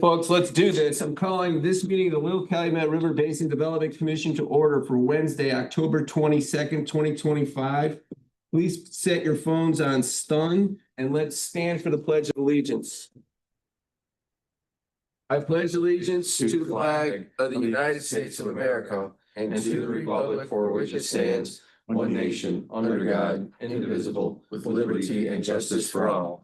Folks, let's do this. I'm calling this meeting of the Little Calumet River Basin Development Commission to order for Wednesday, October 22nd, 2025. Please set your phones on stun and let's stand for the Pledge of Allegiance. I pledge allegiance to the flag of the United States of America and to the republic for which it stands, one nation, under God, indivisible, with liberty and justice for all.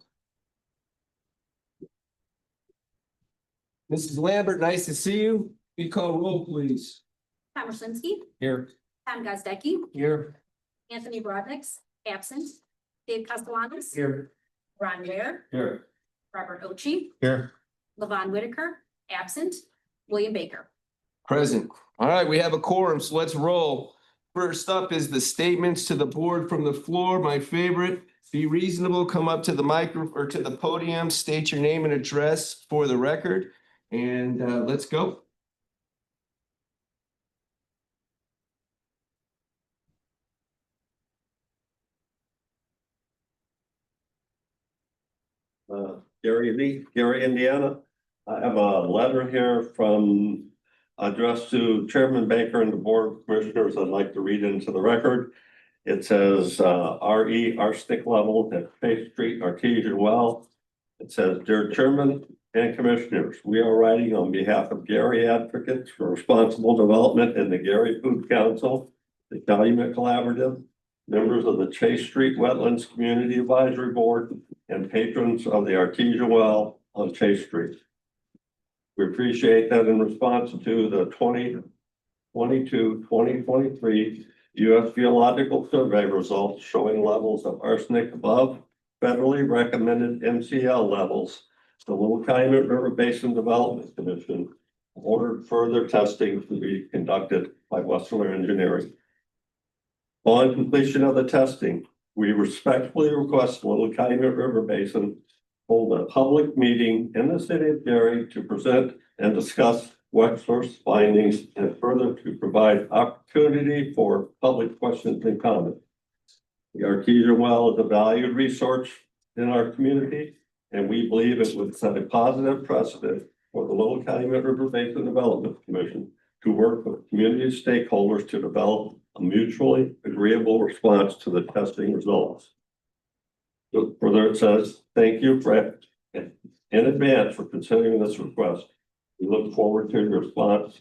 Mrs. Lambert, nice to see you. You call roll, please. Tom Roslinski, Here. Tom Gozdecki, Here. Anthony Brodniks, absent. Dave Castellanos, Here. Ron Ware, Here. Robert Ochi, Here. Levon Whitaker, absent. William Baker. Present. All right, we have a quorum, so let's roll. First up is the statements to the board from the floor. My favorite, be reasonable, come up to the micro or to the podium, state your name and address for the record, and let's go. Gary, Indiana. I have a letter here from addressed to Chairman Baker and the Board of Commissioners. I'd like to read into the record. It says RE arsenic level at Chase Street Artesian Well. It says, Dear Chairman and Commissioners, we are writing on behalf of Gary Advocates for Responsible Development and the Gary Food Council, the Calumet Collaborative, members of the Chase Street Wetlands Community Advisory Board, and patrons of the Artesian Well on Chase Street. We appreciate that in response to the 2022-2023 U.S. Geological Survey results showing levels of arsenic above federally recommended MCL levels, the Little Calumet River Basin Development Commission ordered further testing to be conducted by Westler Engineering. On completion of the testing, we respectfully request the Little Calumet River Basin hold a public meeting in the city of Gary to present and discuss Wexler's findings and further to provide opportunity for public questions and comments. The Artesian Well is a valued resource in our community, and we believe it would set a positive precedent for the Little Calumet River Basin Development Commission to work with community stakeholders to develop a mutually agreeable response to the testing results. Further, it says, thank you in advance for considering this request. We look forward to your response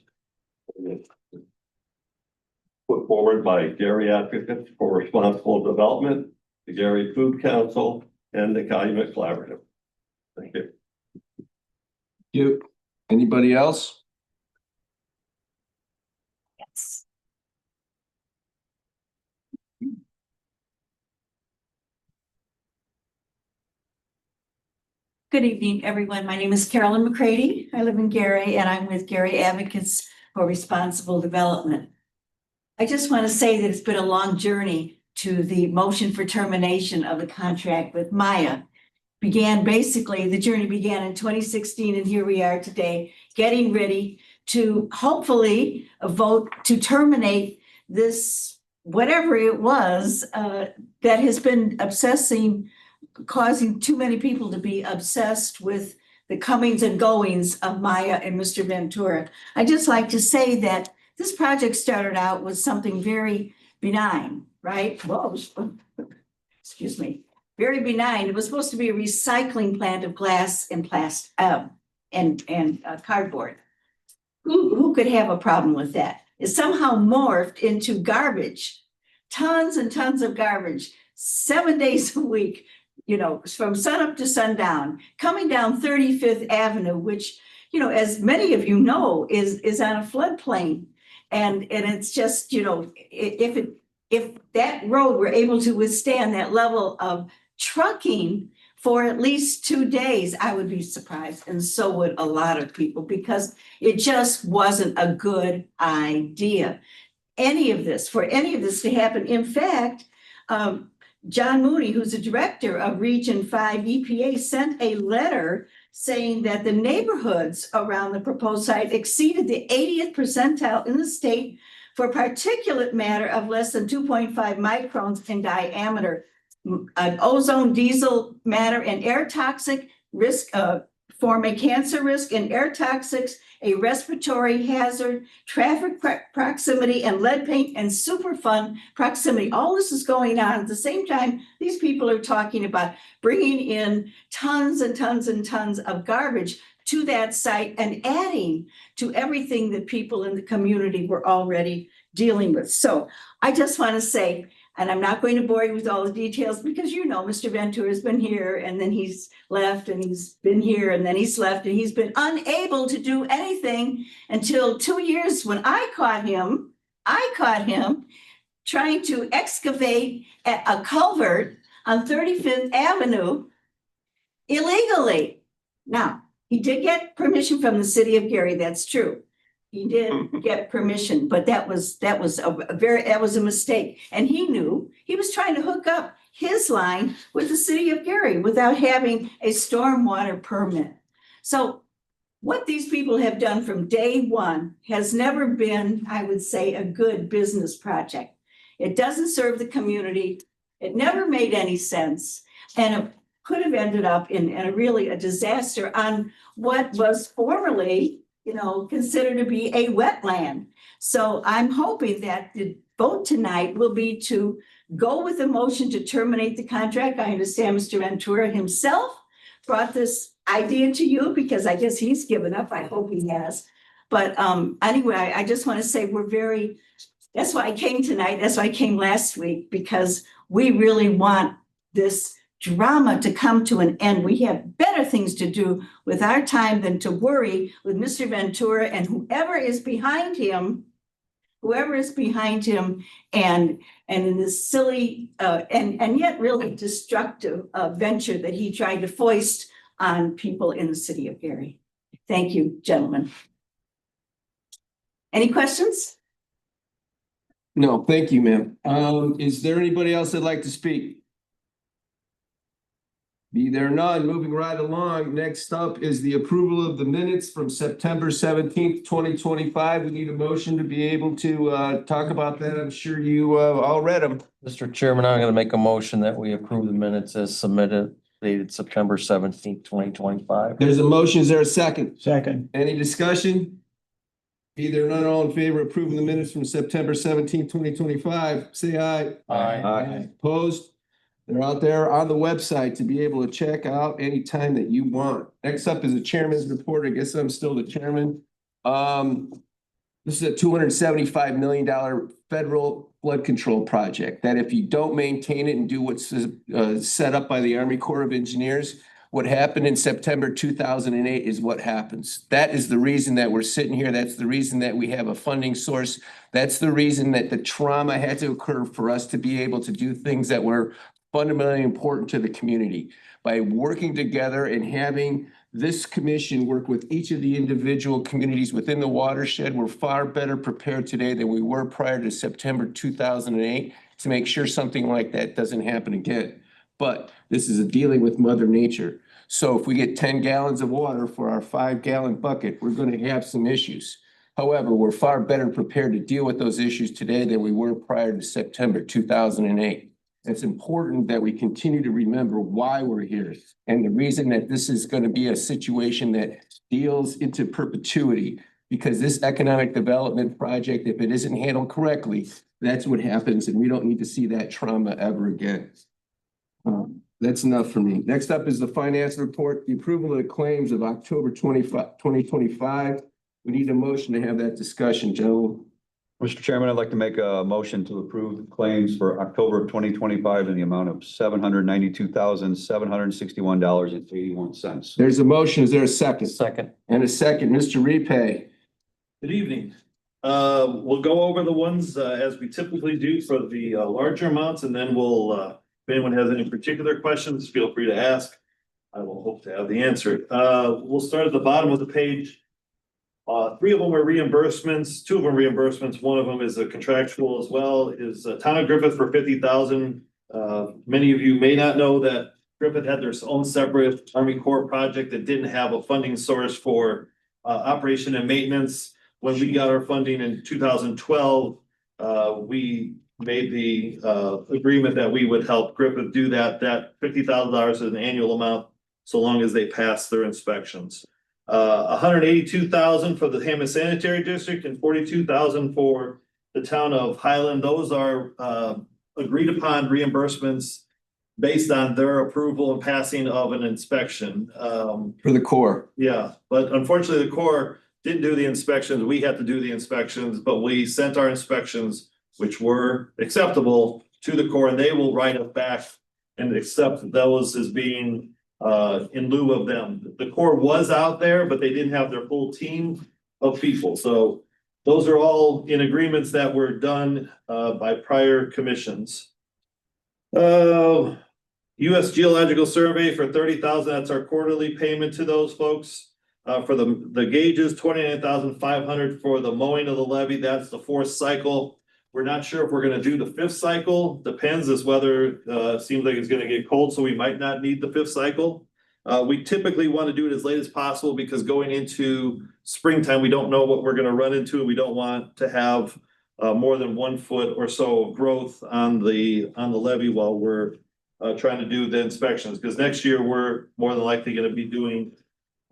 put forward by Gary Advocates for Responsible Development, the Gary Food Council, and the Calumet Collaborative. Thank you. Thank you. Anybody else? Yes. Good evening, everyone. My name is Carolyn McCready. I live in Gary, and I'm with Gary Advocates for Responsible Development. I just want to say that it's been a long journey to the motion for termination of the contract with Maya. The journey began in 2016, and here we are today, getting ready to hopefully vote to terminate this, whatever it was, that has been causing too many people to be obsessed with the comings and goings of Maya and Mr. Ventura. I just like to say that this project started out with something very benign, right? Whoa, excuse me, very benign. It was supposed to be a recycling plant of glass and cardboard. Who could have a problem with that? It somehow morphed into garbage, tons and tons of garbage, 7 days a week. You know, from sunup to sundown, coming down 35th Avenue, which, you know, as many of you know, is on a floodplain. And it's just, you know, if that road were able to withstand that level of trucking for at least 2 days, I would be surprised. And so would a lot of people, because it just wasn't a good idea. For any of this to happen. In fact, John Mooney, who's the director of Region 5 EPA, sent a letter saying that the neighborhoods around the proposed site exceeded the 80th percentile in the state for particulate matter of less than 2.5 microns in diameter, ozone, diesel matter, and air toxic risk form a cancer risk and air toxics, a respiratory hazard, traffic proximity, and lead paint and Superfund proximity. All this is going on at the same time. These people are talking about bringing in tons and tons and tons of garbage to that site and adding to everything that people in the community were already dealing with. So I just want to say, and I'm not going to bore you with all the details because you know Mr. Ventura has been here and then he's left and he's been here and then he's left and he's been unable to do anything until 2 years when I caught him trying to excavate a culvert on 35th Avenue illegally. Now, he did get permission from the city of Gary, that's true. He did get permission, but that was a mistake. And he knew he was trying to hook up his line with the city of Gary without having a stormwater permit. So what these people have done from day one has never been, I would say, a good business project. It doesn't serve the community. It never made any sense. And it could have ended up in a disaster on what was formerly considered to be a wetland. So I'm hoping that the vote tonight will be to go with the motion to terminate the contract. I understand Mr. Ventura himself brought this idea to you because I guess he's given up. I hope he has. But anyway, I just want to say that's why I came tonight. That's why I came last week, because we really want this drama to come to an end. We have better things to do with our time than to worry with Mr. Ventura and whoever is behind him and in this silly and yet really destructive venture that he tried to foist on people in the city of Gary. Thank you, gentlemen. Any questions? No, thank you, ma'am. Is there anybody else that'd like to speak? Be there none. Moving right along. Next up is the approval of the minutes from September 17th, 2025. We need a motion to be able to talk about that. I'm sure you all read them. Mr. Chairman, I'm going to make a motion that we approve the minutes as submitted dated September 17th, 2025. There's a motion. Is there a second? Second. Any discussion? Be there none, all in favor of approving the minutes from September 17th, 2025, say aye. Aye. Opposed? They're out there on the website to be able to check out anytime that you want. Next up is the chairman's report. I guess I'm still the chairman. This is a $275 million federal flood control project that if you don't maintain it and do what's set up by the Army Corps of Engineers, what happened in September 2008 is what happens. That is the reason that we're sitting here. That's the reason that we have a funding source. That's the reason that the trauma had to occur for us to be able to do things that were fundamentally important to the community. By working together and having this commission work with each of the individual communities within the watershed, we're far better prepared today than we were prior to September 2008 to make sure something like that doesn't happen again. But this is a dealing with Mother Nature. So if we get 10 gallons of water for our 5-gallon bucket, we're going to have some issues. However, we're far better prepared to deal with those issues today than we were prior to September 2008. It's important that we continue to remember why we're here and the reason that this is going to be a situation that deals into perpetuity, because this economic development project, if it isn't handled correctly, that's what happens, and we don't need to see that trauma ever again. That's enough for me. Next up is the finance report, the approval of the claims of October 2025. We need a motion to have that discussion, gentlemen. Mr. Chairman, I'd like to make a motion to approve the claims for October of 2025 in the amount of $792,761.81. There's a motion. Is there a second? Second. And a second, Mr. Repay. Good evening. We'll go over the ones as we typically do for the larger amounts, and then we'll, if anyone has any particular questions, feel free to ask. I will hope to have the answer. We'll start at the bottom of the page. 3 of them are reimbursements, 2 of them reimbursements. One of them is a contractual as well, is Town of Griffith for $50,000. Many of you may not know that Griffith had their own separate Army Corps project that didn't have a funding source for operation and maintenance. When we got our funding in 2012, we made the agreement that we would help Griffith do that. That $50,000 is an annual amount so long as they pass their inspections. $182,000 for the Hammond Sanitary District and $42,000 for the town of Highland. Those are agreed upon reimbursements based on their approval and passing of an inspection. For the core. Yeah, but unfortunately, the Corps didn't do the inspections. We had to do the inspections, but we sent our inspections, which were acceptable, to the Corps, and they will write us back and accept those as being in lieu of them. The Corps was out there, but they didn't have their full team of people. So those are all in agreements that were done by prior commissions. US Geological Survey for $30,000, that's our quarterly payment to those folks. For the gauges, $29,500 for the mowing of the levee, that's the 4th cycle. We're not sure if we're gonna do the 5th cycle, depends as weather seems like it's gonna get cold, so we might not need the 5th cycle. We typically want to do it as late as possible because going into springtime, we don't know what we're gonna run into. We don't want to have more than 1 foot or so of growth on the levee while we're trying to do the inspections, because next year we're more than likely gonna be doing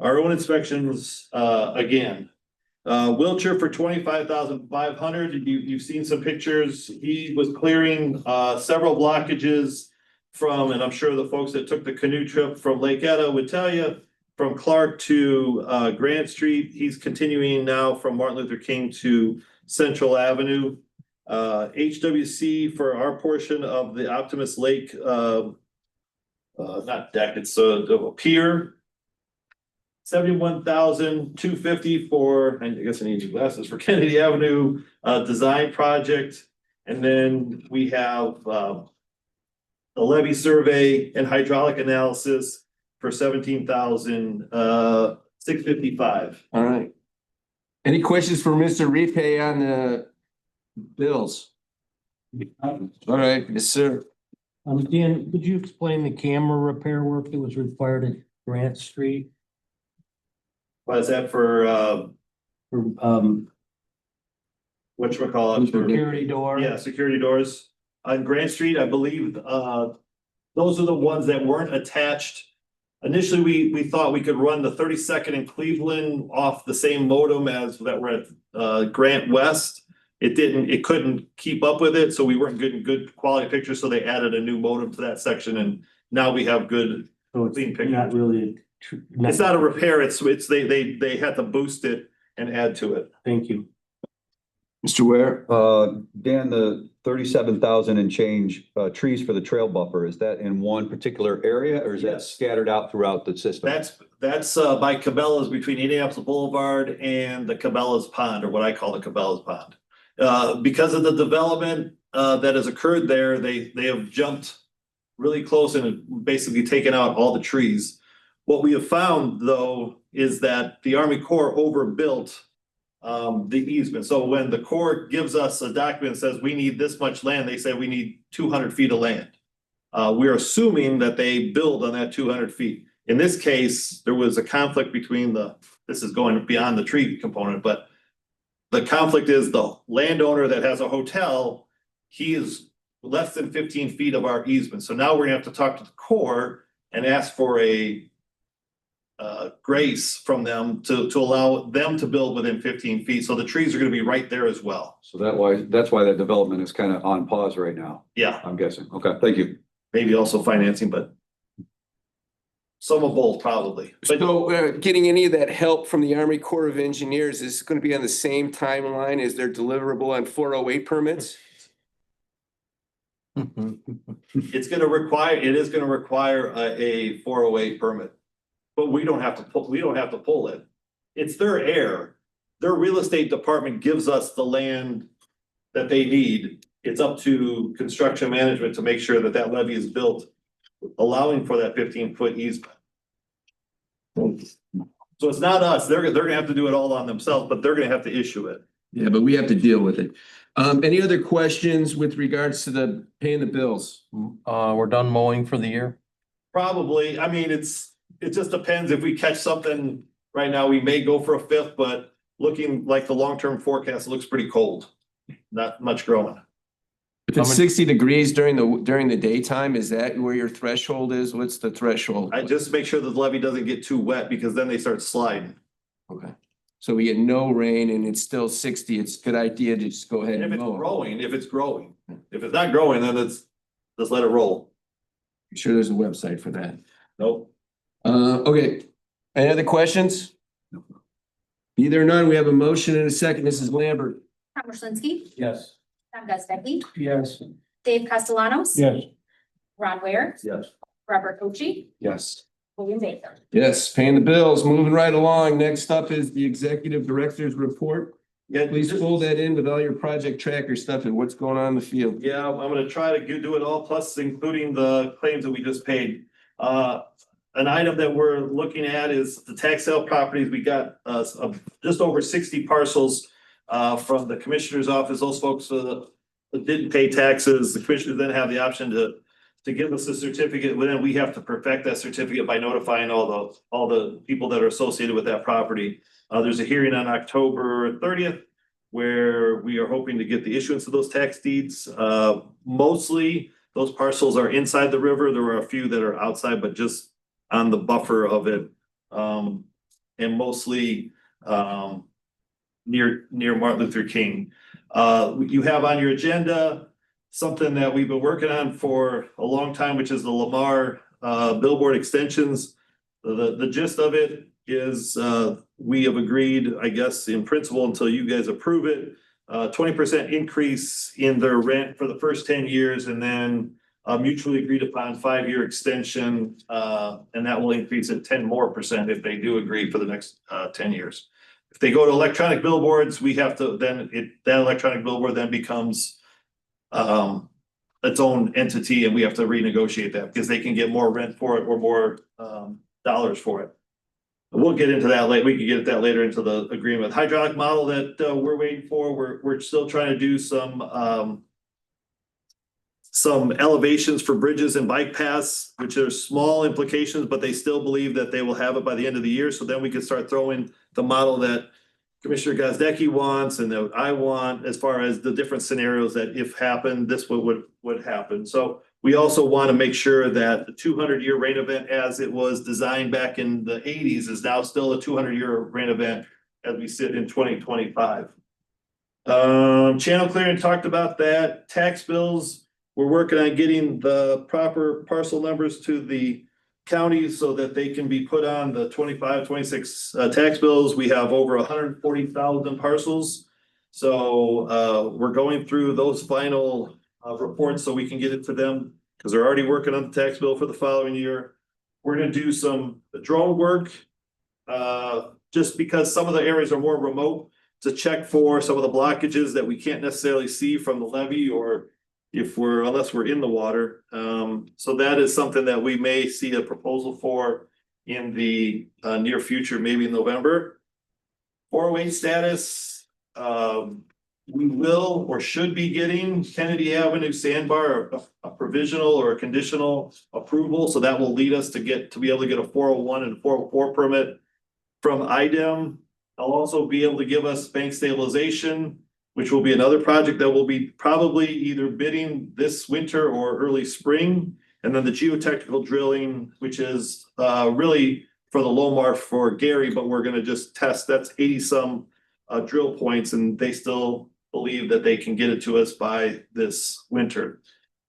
our own inspections again. Wiltshire for $25,500. You've seen some pictures. He was clearing several blockages from, and I'm sure the folks that took the canoe trip from Lake Etta would tell you, from Clark to Grant Street. He's continuing now from Martin Luther King to Central Avenue. HWC for our portion of the Optimist Lake, not deck, it's a pier. $71,250 for, I guess I need new glasses, for Kennedy Avenue design project. And then we have the levee survey and hydraulic analysis for $17,655. All right. Any questions for Mr. Repay on the bills? All right, yes, sir. Dan, could you explain the camera repair work that was required at Grant Street? What is that for, For, whatchamacallit? For- security door? Yeah, security doors. On Grant Street, I believe, those are the ones that weren't attached. Initially, we thought we could run the 32nd in Cleveland off the same modem as that were at Grant West. It couldn't keep up with it, so we weren't getting good quality pictures, so they added a new modem to that section, and now we have good So it's clean pictures. not really. It's not a repair, it's they had to boost it and add to it. Thank you. Mr. Ware? Dan, the 37,000 and change trees for the trail buffer, is that in one particular area or is that Yes. scattered out throughout the system? That's by Cabela's between Indianapolis Boulevard and the Cabela's Pond, or what I call the Cabela's Pond. Because of the development that has occurred there, they have jumped really close and have basically taken out all the trees. What we have found, though, is that the Army Corps overbuilt the easement. So when the Corps gives us a document that says we need this much land, they say we need 200 feet of land. We're assuming that they build on that 200 feet. In this case, there was a conflict between this is going beyond the tree component, but the conflict is the landowner that has a hotel, he is less than 15 feet of our easement. So now we're gonna have to talk to the Corps and ask for a grace from them to allow them to build within 15 feet. So the trees are gonna be right there as well. So that's why that development is kind of on pause right now, Yeah, I'm guessing. Okay, thank you. maybe also financing, but some of both probably. But So getting any of that help from the Army Corps of Engineers is going to be on the same timeline as their deliverable on 408 permits? it is gonna require a 408 permit. But we don't have to pull it. It's their air. Their real estate department gives us the land that they need. It's up to construction management to make sure that that levee is built, allowing for that 15-foot easement. So it's not us. They're gonna have to do it all on themselves, but they're gonna have to issue it. Yeah, but we have to deal with it. Any other questions with regards to the paying the bills? We're done mowing for the year. Probably, I mean, it just depends. If we catch something right now, we may go for a 5th, but looking like the long-term forecast, it looks pretty cold. Not much growing. If it's 60 degrees during the daytime, is that where your threshold is? What's the threshold? I just make sure that the levee doesn't get too wet because then they start sliding. Okay. So we get no rain and it's still 60, it's a good idea to just go ahead And and if it's mow. growing, if it's growing, if it's not growing, then just let it roll. I'm sure there's a website for that. Nope. Okay. Any other questions? Either or none, we have a motion and a second. Mrs. Lambert. Tom Ruslinski, Yes. Tom Gustafson, Yes. Dave Castellanos. Yes. Ron Ware, Yes. Robert Cochi, Yes. William Baker. Yes, paying the bills, moving right along. Next up is the executive director's report. Yeah, Please fold that in with all your project tracker stuff and what's going on in the field. Yeah, I'm gonna try to do it all, plus including the claims that we just paid. An item that we're looking at is the tax sale properties. We got just over 60 parcels from the commissioner's office. Those folks that didn't pay taxes, the commissioners then have the option to give us a certificate. But then we have to perfect that certificate by notifying all the people that are associated with that property. There's a hearing on October 30th where we are hoping to get the issuance of those tax deeds. Mostly those parcels are inside the river. There were a few that are outside, but just on the buffer of it. And mostly near Martin Luther King. You have on your agenda something that we've been working on for a long time, which is the Lamar billboard extensions. The gist of it is we have agreed, I guess, in principle until you guys approve it, 20% increase in their rent for the first 10 years and then a mutually agreed upon 5-year extension. And that will increase it 10% more if they do agree for the next 10 years. If they go to electronic billboards, we have to that electronic billboard then becomes its own entity and we have to renegotiate that because they can get more rent for it or more dollars for it. We'll get into that later. We can get that later into the agreement. Hydraulic model that we're waiting for. We're still trying to do some elevations for bridges and bike paths, which are small implications, but they still believe that they will have it by the end of the year. So then we can start throwing the model that Commissioner Gazdecki wants and that I want as far as the different scenarios that if happened, this would happen. So we also want to make sure that the 200-year rain event as it was designed back in the 80s is now still a 200-year rain event as we sit in 2025. Channel clearing, talked about that. Tax bills, we're working on getting the proper parcel numbers to the counties so that they can be put on the 25, 26 tax bills. We have over 140,000 parcels. So we're going through those final reports so we can get it to them because they're already working on the tax bill for the following year. We're going to do some drone work just because some of the areas are more remote to check for some of the blockages that we can't necessarily see from the levee or unless we're in the water. So that is something that we may see a proposal for in the near future, maybe in November. 408 status, we will or should be getting Kennedy Avenue sandbar, a provisional or a conditional approval. So that will lead us to be able to get a 401 and 404 permit from IDEM. They'll also be able to give us bank stabilization, which will be another project that will be probably either bidding this winter or early spring. And then the geotechnical drilling, which is really for the Lomar for Gary, but we're gonna just test, that's 80 some drill points and they still believe that they can get it to us by this winter.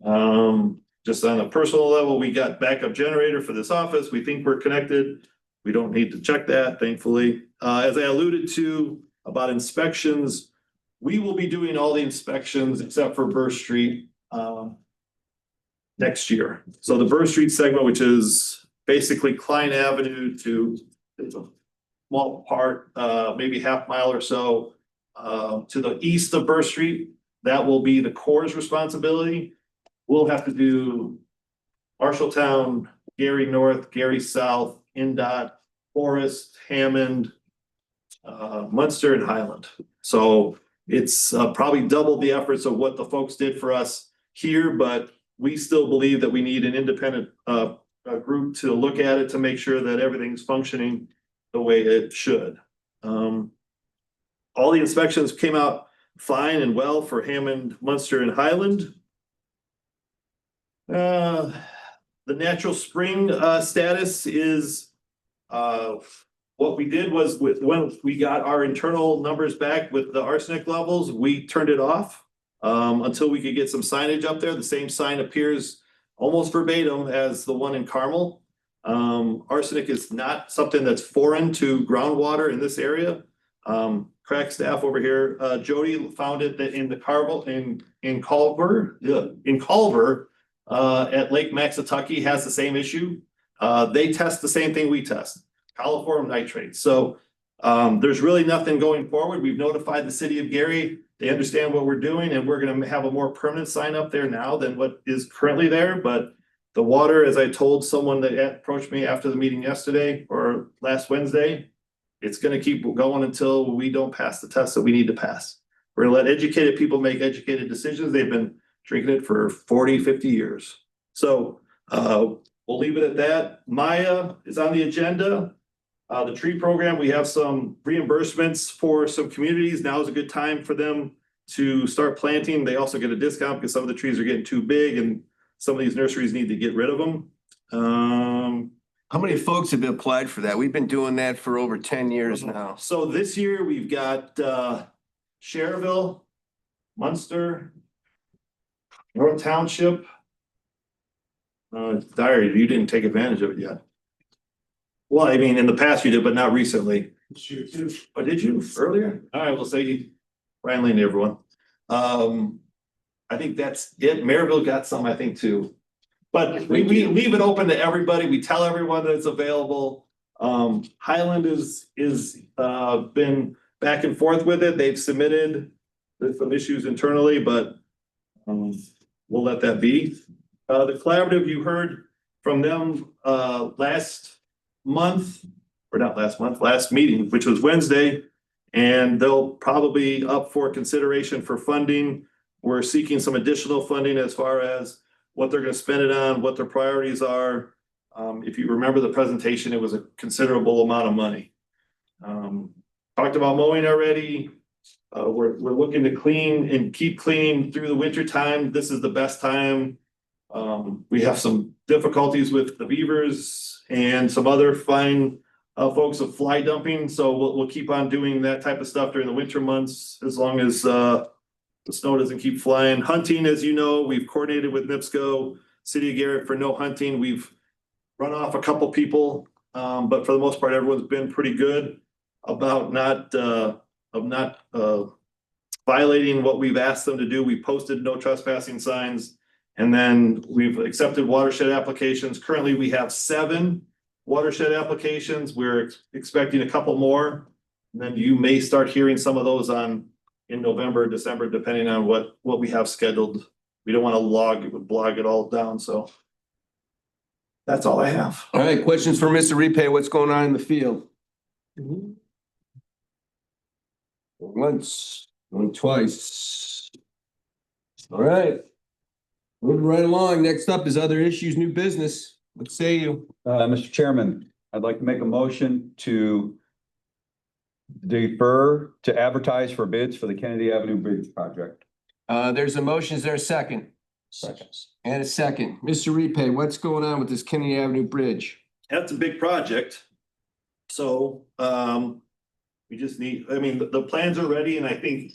Just on a personal level, we got backup generator for this office. We think we're connected. We don't need to check that, thankfully. As I alluded to about inspections, we will be doing all the inspections except for Burr Street next year. So the Burr Street segment, which is basically Klein Avenue to it's a small part, maybe half mile or so to the east of Burr Street, that will be the Corps' responsibility. We'll have to do Marshalltown, Gary North, Gary South, INDOT, Forest, Hammond, Munster, and Highland. So it's probably double the efforts of what the folks did for us here, but we still believe that we need an independent group to look at it to make sure that everything's functioning the way it should. All the inspections came out fine and well for Hammond, Munster, and Highland. The natural spring status is what we did was when we got our internal numbers back with the arsenic levels, we turned it off until we could get some signage up there. The same sign appears almost verbatim as the one in Carmel. Arsenic is not something that's foreign to groundwater in this area. Crack staff over here, Jodi found it that in the in Culver, at Lake Maxatucky has the same issue. They test the same thing we test, coliform nitrate. So there's really nothing going forward. We've notified the city of Gary. They understand what we're doing, and we're going to have a more permanent sign up there now than what is currently there. But the water, as I told someone that approached me after the meeting yesterday or last Wednesday, it's going to keep going until we don't pass the test that we need to pass. We're going to let educated people make educated decisions. They've been drinking it for 40, 50 years. So we'll leave it at that. Maya is on the agenda. The tree program, we have some reimbursements for some communities. Now is a good time for them to start planting. They also get a discount because some of the trees are getting too big and some of these nurseries need to get rid of them. How many folks have applied for that? We've been doing that for over 10 years now. So this year we've got Cherville, Munster, North Township. Diary, you didn't take advantage of it yet. Well, I mean, in the past you did, but not recently. Oh, did you earlier? All right, we'll say Ryan Lane, everyone. I think that's it. Maryville got some, I think, too. But we leave it open to everybody. We tell everyone that it's available. Highland is been back and forth with it. They've submitted. There's some issues internally, but we'll let that be. The collaborative, you heard from them last meeting, which was Wednesday, and they'll probably be up for consideration for funding. We're seeking some additional funding as far as what they're going to spend it on, what their priorities are. If you remember the presentation, it was a considerable amount of money. Talked about mowing already. We're looking to clean and keep cleaning through the winter time. This is the best time. We have some difficulties with the beavers and some other fine folks of fly dumping. So we'll keep on doing that type of stuff during the winter months as long as the snow doesn't keep flying. Hunting, as you know, we've coordinated with NIPSCO, City of Garrett for no hunting. We've run off a couple people, but for the most part, everyone's been pretty good about not violating what we've asked them to do. We posted no trespassing signs, and then we've accepted watershed applications. Currently, we have 7 watershed applications. We're expecting a couple more. And then you may start hearing some of those in November, December, depending on what we have scheduled. We don't want to blog it all down, so that's all I have. All right, questions for Mr. Repay. What's going on in the field? Once, going twice. All right. Moving right along. Next up is other issues, new business. What say you? Mr. Chairman, I'd like to make a motion to defer to advertise for bids for the Kennedy Avenue Bridge project. There's a motion. Is there a second? Seconds. And a second. Mr. Repay, what's going on with this Kennedy Avenue Bridge? That's a big project. So we just need, I mean, the plans are ready, and I think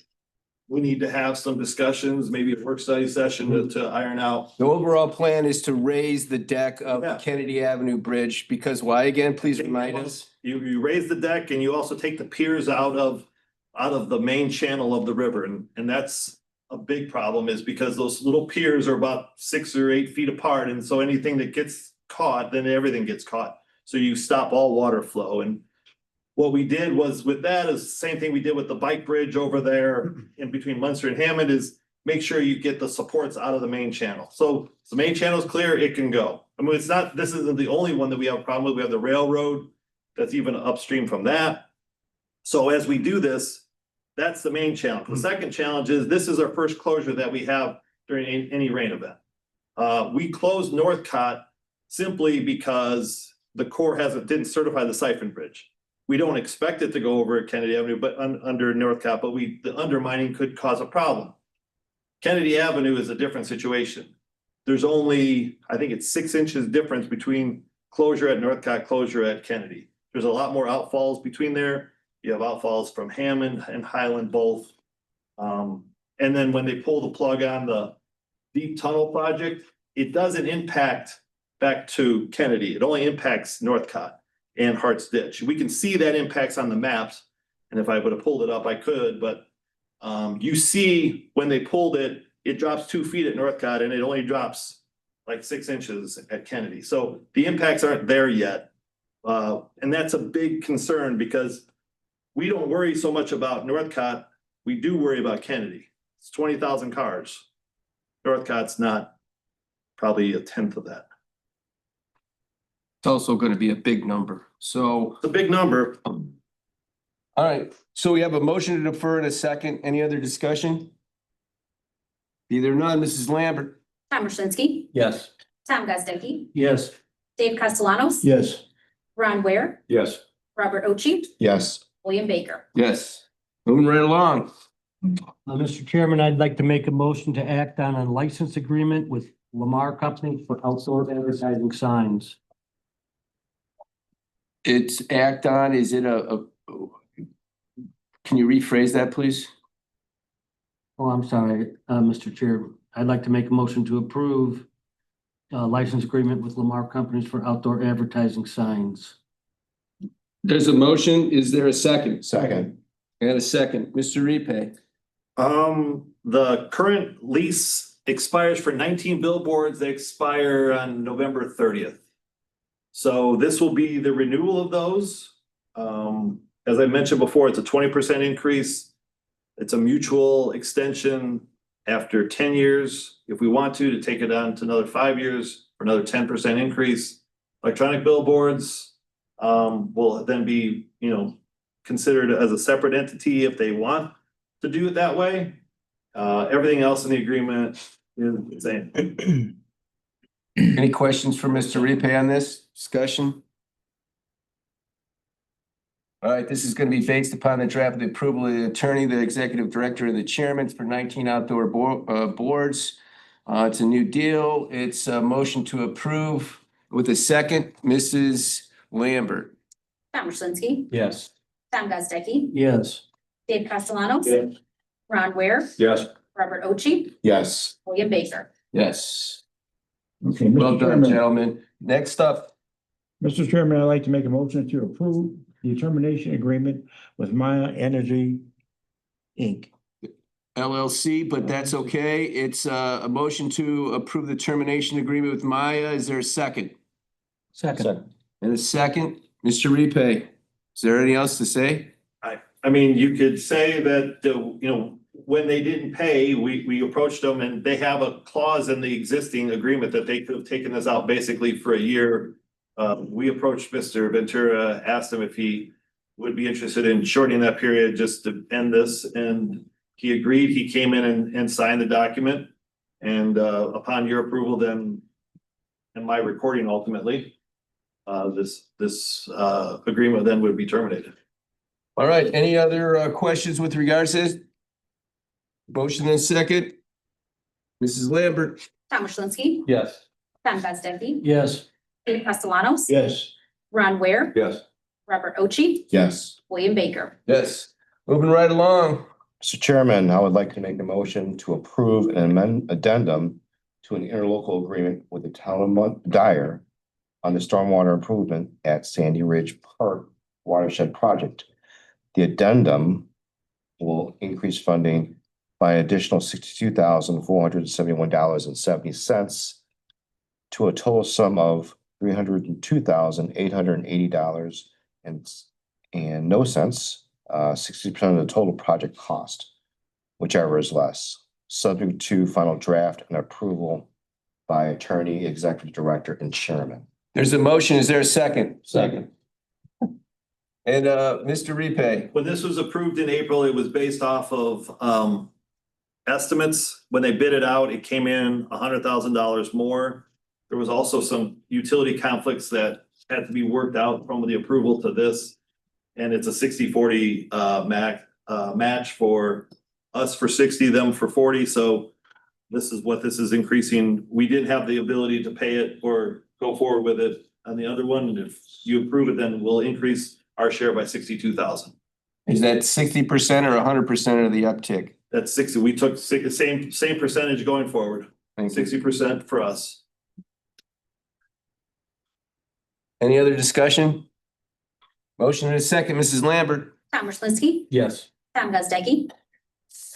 we need to have some discussions, maybe a work study session to iron out. The overall plan is to raise the deck of Yeah. Kennedy Avenue Bridge because why again? Please remind us. You raise the deck and you also take the piers out of the main channel of the river, and that's a big problem, is because those little piers are about 6 or 8 feet apart, and so anything that gets caught, then everything gets caught. So you stop all water flow. And what we did was with that is the same thing we did with the bike bridge over there in between Munster and Hammond, is make sure you get the supports out of the main channel. So the main channel is clear, it can go. I mean, this isn't the only one that we have a problem with. We have the railroad that's even upstream from that. So as we do this, that's the main challenge. The second challenge is this is our first closure that we have during any rain event. We closed Northcott simply because the Corps didn't certify the siphon bridge. We don't expect it to go over at Kennedy Avenue, but under Northcott, but the undermining could cause a problem. Kennedy Avenue is a different situation. there's only, I think it's 6 inches difference between closure at Northcott, closure at Kennedy. There's a lot more outfalls between there. You have outfalls from Hammond and Highland both. And then when they pull the plug on the deep tunnel project, it doesn't impact back to Kennedy. It only impacts Northcott and Hart's Ditch. We can see that impacts on the maps. And if I would have pulled it up, I could, but you see when they pulled it, it drops 2 feet at Northcott and it only drops like 6 inches at Kennedy. So the impacts aren't there yet. And that's a big concern because we don't worry so much about Northcott. We do worry about Kennedy. It's 20,000 cars. Northcott's not probably a tenth of that. It's also gonna be a big number. So, It's a big number. all right, so we have a motion to defer in a second. Any other discussion? Either none, Mrs. Lambert. Tom Ruszynski, Yes. Tom Gazdecky, Yes. Dave Castellanos. Yes. Ron Ware, Yes. Robert Ochi, Yes. William Baker. Yes. Moving right along. Mr. Chairman, I'd like to make a motion to act on a license agreement with Lamar Company for outdoor advertising signs. It's act on, is it can you rephrase that, please? Oh, I'm sorry, Mr. Chair. I'd like to make a motion to approve license agreement with Lamar Companies for outdoor advertising signs. There's a motion. Is there a second? Second. And a second. Mr. Repay. The current lease expires for 19 billboards. They expire on November 30th. So this will be the renewal of those. As I mentioned before, it's a 20% increase. It's a mutual extension after 10 years. If we want to take it on to another 5 years for another 10% increase. Electronic billboards will then be, considered as a separate entity if they want to do it that way. Everything else in the agreement is the same. Any questions for Mr. Repay on this discussion? All right, this is gonna be based upon the draft of the approval of the attorney, the executive director, and the chairman for 19 outdoor boards. It's a new deal. It's a motion to approve with a second, Mrs. Lambert. Tom Ruszynski, Yes. Tom Gazdecky, Yes. Dave Castellanos. Yes. Ron Ware, Yes. Robert Ochi, Yes. William Baker. Yes. Okay, Well Mr. done, Chairman, gentlemen. Next up, Mr. Chairman, I'd like to make a motion to approve the termination agreement with Maya Energy Inc. LLC, but that's okay. It's a motion to approve the termination agreement with Maya. Is there a second? Second. And a second, Mr. Repay. Is there anything else to say? I mean, you could say that, when they didn't pay, we approached them and they have a clause in the existing agreement that they could have taken this out basically for a year. We approached Mr. Ventura, asked him if he would be interested in shortening that period just to end this, and he agreed. He came in and signed the document. And upon your approval, then, and my recording ultimately, this agreement then would be terminated. All right, any other questions with regards to this? Motion and second. Mrs. Lambert. Tom Ruszynski, Yes. Tom Gazdecky, Yes. Dave Castellanos. Yes. Ron Ware, Yes. Robert Ochi, Yes. William Baker. Yes. Moving right along. Mr. Chairman, I would like to make a motion to approve an addendum to an interlocal agreement with the town of Dyer on the stormwater improvement at Sandy Ridge Park watershed project. The addendum will increase funding by an additional $62,471.70 to a total sum of $302,880 and no cents, 60% of the total project cost, whichever is less, subject to final draft and approval by attorney, executive director, and chairman. There's a motion. Is there a second? Second. And Mr. Repay. When this was approved in April, it was based off of estimates. When they bid it out, it came in $100,000 more. There was also some utility conflicts that had to be worked out from the approval to this. And it's a 60-40 match for us for 60, them for 40. So this is what this is increasing. We didn't have the ability to pay it or go forward with it on the other one. And if you approve it, then we'll increase our share by 62,000. Is that 60% or 100% of the uptick? That's 60. We took same percentage going forward, Thank you. 60% for us. Any other discussion? Motion and a second, Mrs. Lambert. Tom Werschlinski, Yes. Tom Gazdecky,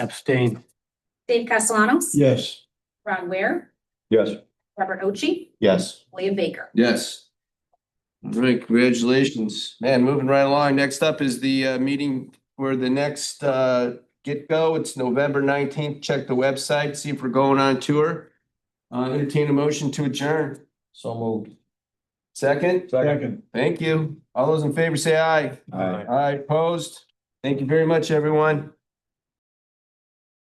Abstain. Dave Castellanos. Yes. Ron Ware, Yes. Robert Ochi, Yes. William Baker. Yes. All right, congratulations. Man, moving right along. Next up is the meeting for the next get-go. It's November 19th. Check the website, see if we're going on tour. Entertain a motion to adjourn. So moved. Second? Second. Thank you. All those in favor say aye. Aye. Aye, opposed? Thank you very much, everyone.